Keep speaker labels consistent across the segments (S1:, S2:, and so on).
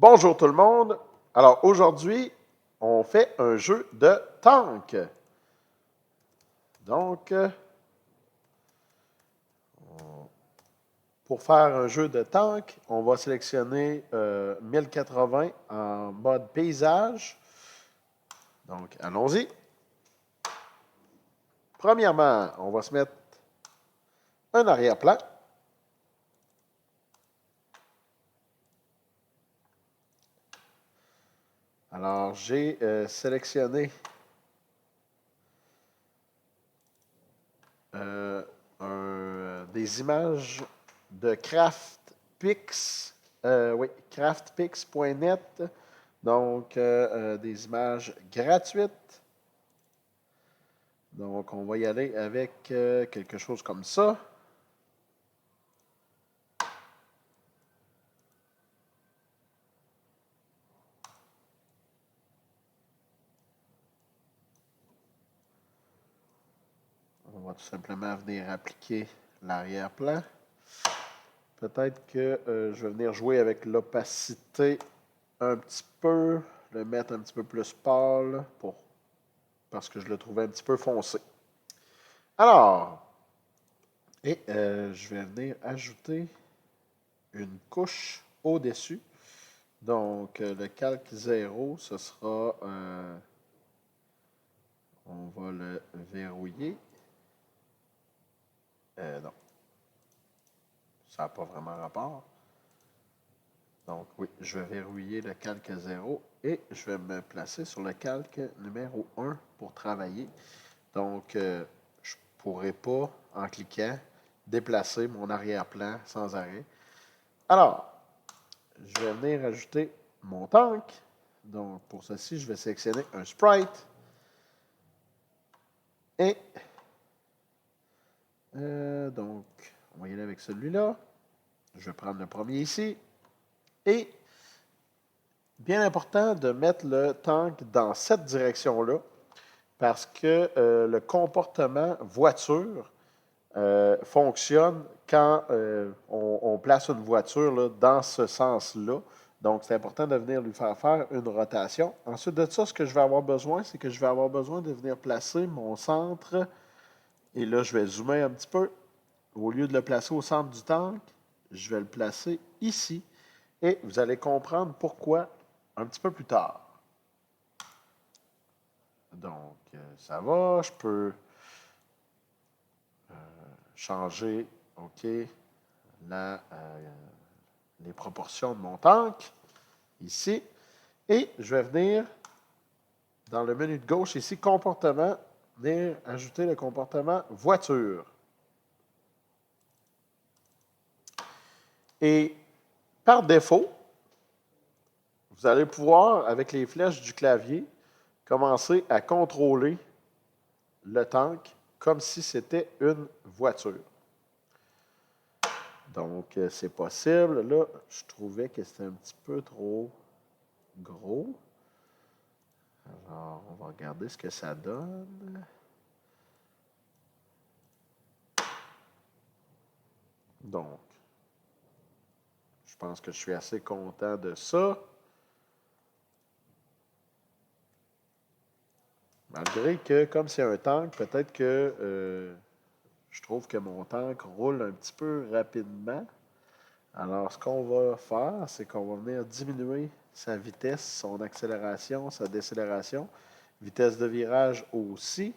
S1: Bonjour tout le monde. Alors aujourd'hui, on fait un jeu de tank. Donc, pour faire un jeu de tank, on va sélectionner 1080 en mode paysage. Donc, allons-y. Premièrement, on va se mettre un arrière-plan. Alors, j'ai sélectionné des images de CraftPix. Oui, craftpix.net. Donc, des images gratuites. Donc, on va y aller avec quelque chose comme ça. On va tout simplement venir appliquer l'arrière-plan. Peut-être que je vais venir jouer avec l'opacité un petit peu, le mettre un petit peu plus pâle parce que je le trouvais un petit peu foncé. Alors, je vais venir ajouter une couche au-dessus. Donc, le calque 0, ce sera, on va le verrouiller. Non, ça n'a pas vraiment rapport. Donc, oui, je vais verrouiller le calque 0 et je vais me placer sur le calque numéro 1 pour travailler. Donc, je ne pourrai pas, en cliquant, déplacer mon arrière-plan sans arrêt. Alors, je vais venir ajouter mon tank. Donc, pour ceci, je vais sélectionner un sprite. Et, donc, on va y aller avec celui-là. Je vais prendre le premier ici. Et, bien important de mettre le tank dans cette direction-là parce que le comportement voiture fonctionne quand on place une voiture là, dans ce sens-là. Donc, c'est important de venir lui faire une rotation. Ensuite de ça, ce que je vais avoir besoin, c'est que je vais avoir besoin de venir placer mon centre. Et là, je vais zoomer un petit peu. Au lieu de le placer au centre du tank, je vais le placer ici. Et vous allez comprendre pourquoi un petit peu plus tard. Donc, ça va. Je peux changer, OK, les proportions de mon tank ici. Et je vais venir dans le menu de gauche ici, comportement, venir ajouter le comportement voiture. Et par défaut, vous allez pouvoir, avec les flèches du clavier, commencer à contrôler le tank comme si c'était une voiture. Donc, c'est possible. Là, je trouvais que c'était un petit peu trop gros. Alors, on va regarder ce que ça donne. Donc, je pense que je suis assez content de ça. Malgré que, comme c'est un tank, peut-être que je trouve que mon tank roule un petit peu rapidement. Alors, ce qu'on va faire, c'est qu'on va venir diminuer sa vitesse, son accélération, sa décélération. Vitesse de virage aussi.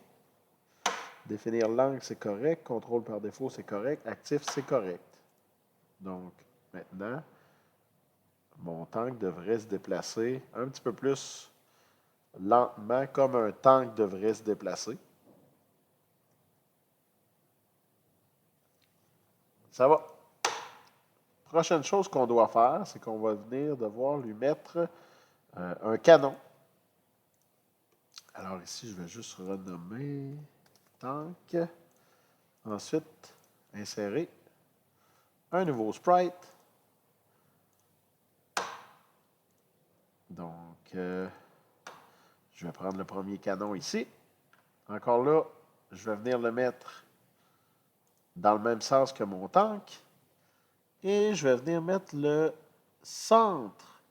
S1: Définir l'angle, c'est correct. Contrôle par défaut, c'est correct. Actif, c'est correct. Donc, maintenant, mon tank devrait se déplacer un petit peu plus lentement, comme un tank devrait se déplacer. Ça va. Prochaine chose qu'on doit faire, c'est qu'on va venir devoir lui mettre un canon. Alors ici, je vais juste renommer tank. Ensuite, insérer un nouveau sprite. Donc, je vais prendre le premier canon ici. Encore là, je vais venir le mettre dans le même sens que mon tank. Et je vais venir mettre le centre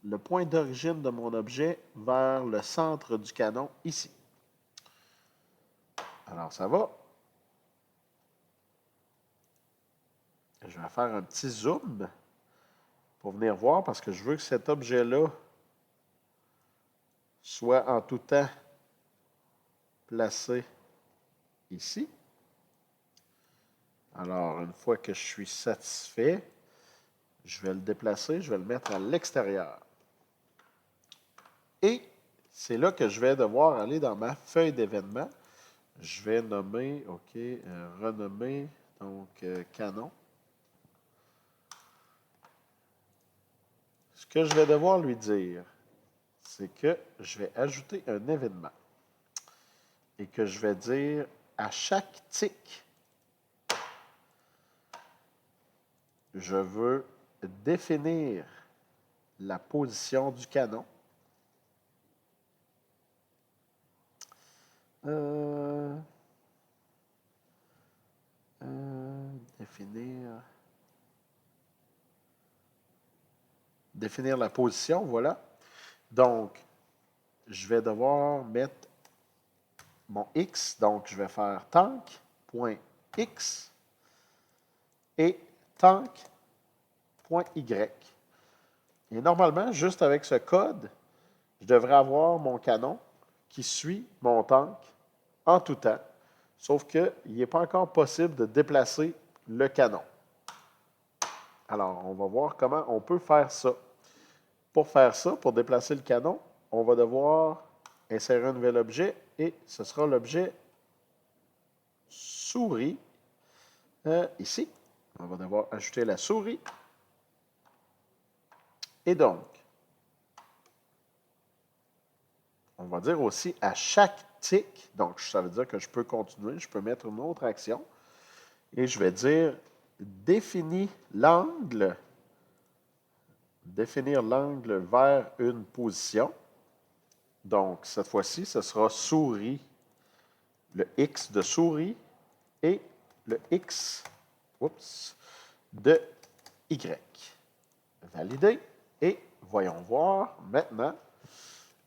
S1: le point d'origine de mon objet vers le centre du canon ici. Alors, ça va. Je vais faire un petit zoom pour venir voir parce que je veux que cet objet-là soit en tout temps placé ici. Alors, une fois que je suis satisfait, je vais le déplacer, je vais le mettre à l'extérieur. Et c'est là que je vais devoir aller dans ma feuille d'événements. Je vais nommer, OK, renommer, donc canon. Ce que je vais devoir lui dire, c'est que je vais ajouter un événement et que je vais dire à chaque tic, je veux définir la position du canon. Définir la position, voilà. Donc, je vais devoir mettre mon X, donc je vais faire tank.x et tank.y. Et normalement, juste avec ce code, je devrais avoir mon canon qui suit mon tank en tout temps, sauf qu'il n'est pas encore possible de déplacer le canon. Alors, on va voir comment on peut faire ça. Pour faire ça, pour déplacer le canon, on va devoir insérer un nouvel objet et ce sera l'objet souris ici. On va devoir ajouter la souris. Et donc, on va dire aussi à chaque tic, donc ça veut dire que je peux continuer, je peux mettre une autre action et je vais dire définir l'angle vers une position. Donc, cette fois-ci, ce sera souris, le X de souris et le X de Y. Validé. Et voyons voir maintenant,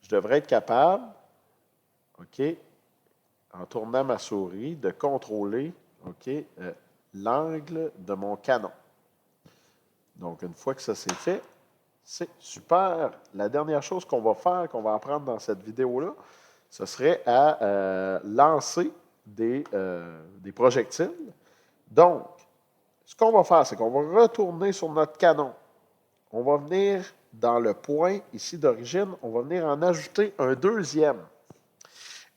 S1: je devrais être capable, OK, en tournant ma souris, de contrôler, OK, l'angle de mon canon. Donc, une fois que ça c'est fait, c'est super. La dernière chose qu'on va faire, qu'on va apprendre dans cette vidéo-là, ce serait à lancer des projectiles. Donc, ce qu'on va faire, c'est qu'on va retourner sur notre canon. On va venir dans le point ici d'origine, on va venir en ajouter un deuxième.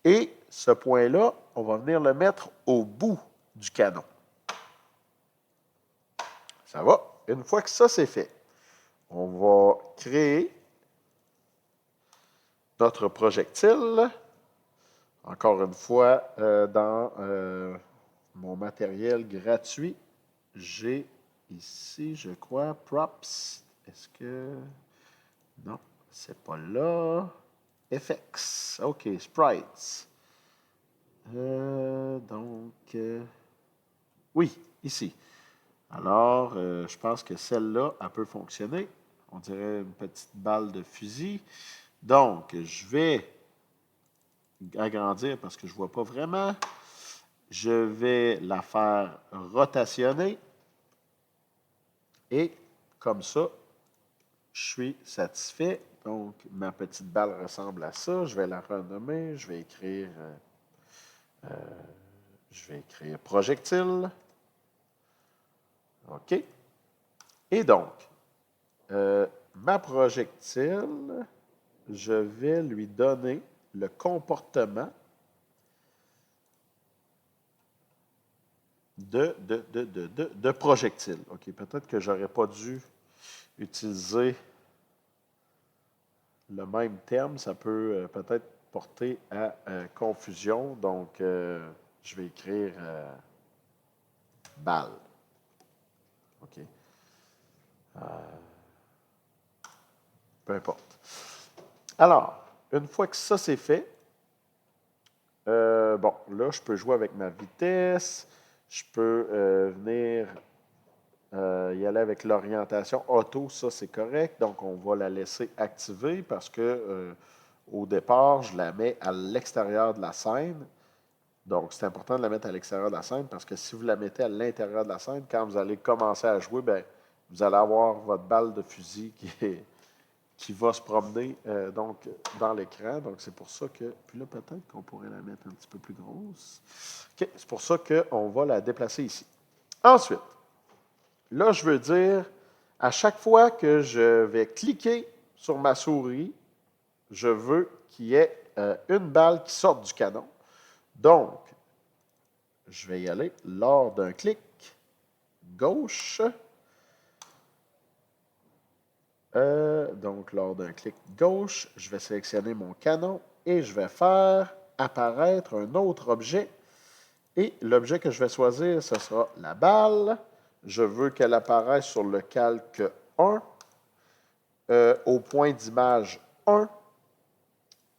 S1: Et ce point-là, on va venir le mettre au bout du canon. Ça va? Une fois que ça c'est fait, on va créer notre projectile. Encore une fois, dans mon matériel gratuit, j'ai ici, je crois, props. Est-ce que... Non, c'est pas là. FX. OK, sprites. Oui, ici. Alors, je pense que celle-là, elle peut fonctionner. On dirait une petite balle de fusil. Donc, je vais agrandir parce que je ne vois pas vraiment. Je vais la faire rotationner. Et comme ça, je suis satisfait. Donc, ma petite balle ressemble à ça. Je vais la renommer. Je vais écrire projectile. OK. Et donc, ma projectile, je vais lui donner le comportement de projectile. OK, peut-être que je n'aurais pas dû utiliser le même terme. Ça peut peut-être porter à confusion. Donc, je vais écrire balle. OK. Peu importe. Alors, une fois que ça c'est fait, bon, là, je peux jouer avec ma vitesse. Je peux venir y aller avec l'orientation auto, ça c'est correct. Donc, on va la laisser activée parce que au départ, je la mets à l'extérieur de la scène. Donc, c'est important de la mettre à l'extérieur de la scène parce que si vous la mettez à l'intérieur de la scène, quand vous allez commencer à jouer, bien, vous allez avoir votre balle de fusil qui va se promener donc, dans l'écran. Donc, c'est pour ça que... Puis là, peut-être qu'on pourrait la mettre un petit peu plus grosse. OK, c'est pour ça qu'on va la déplacer ici. Ensuite, là, je veux dire, à chaque fois que je vais cliquer sur ma souris, je veux qu'il y ait une balle qui sorte du canon. Donc, je vais y aller lors d'un clic gauche. Donc, lors d'un clic gauche, je vais sélectionner mon canon et je vais faire apparaître un autre objet. Et l'objet que je vais choisir, ce sera la balle. Je veux qu'elle apparaisse sur le calque 1, au point d'image 1.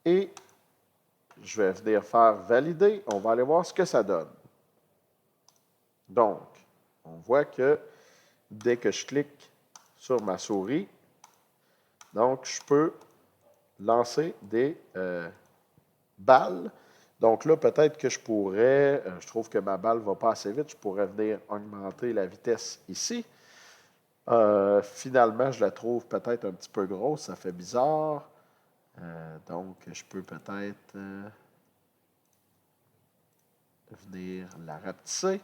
S1: Et je vais venir faire valider. On va aller voir ce que ça donne. Donc, on voit que dès que je clique sur ma souris, donc je peux lancer des balles. Donc là, peut-être que je pourrais, je trouve que ma balle ne va pas assez vite, je pourrais venir augmenter la vitesse ici. Finalement, je la trouve peut-être un petit peu grosse, ça fait bizarre. Donc, je peux peut-être venir la rapetisser.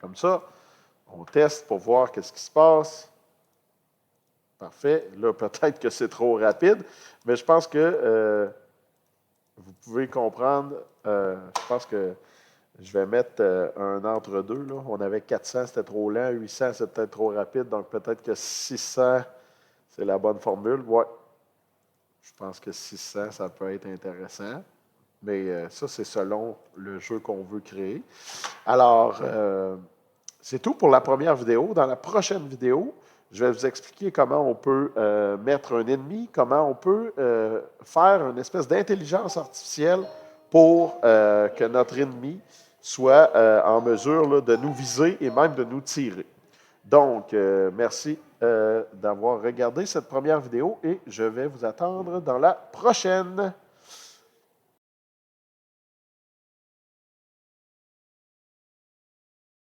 S1: Comme ça, on teste pour voir qu'est-ce qui se passe. Parfait. Là, peut-être que c'est trop rapide, mais je pense que vous pouvez comprendre. Je pense que je vais mettre un entre-deux. Là. On avait 400, c'était trop lent. 800, c'est peut-être trop rapide. Donc, peut-être que 600, c'est la bonne formule. Ouais. Je pense que 600, ça peut être intéressant. Mais ça, c'est selon le jeu qu'on veut créer. Alors, c'est tout pour la première vidéo. Dans la prochaine vidéo, je vais vous expliquer comment on peut mettre un ennemi, comment on peut faire une espèce d'intelligence artificielle pour que notre ennemi soit en mesure là, de nous viser et même de nous tirer. Donc, merci d'avoir regardé cette première vidéo et je vais vous attendre dans la prochaine.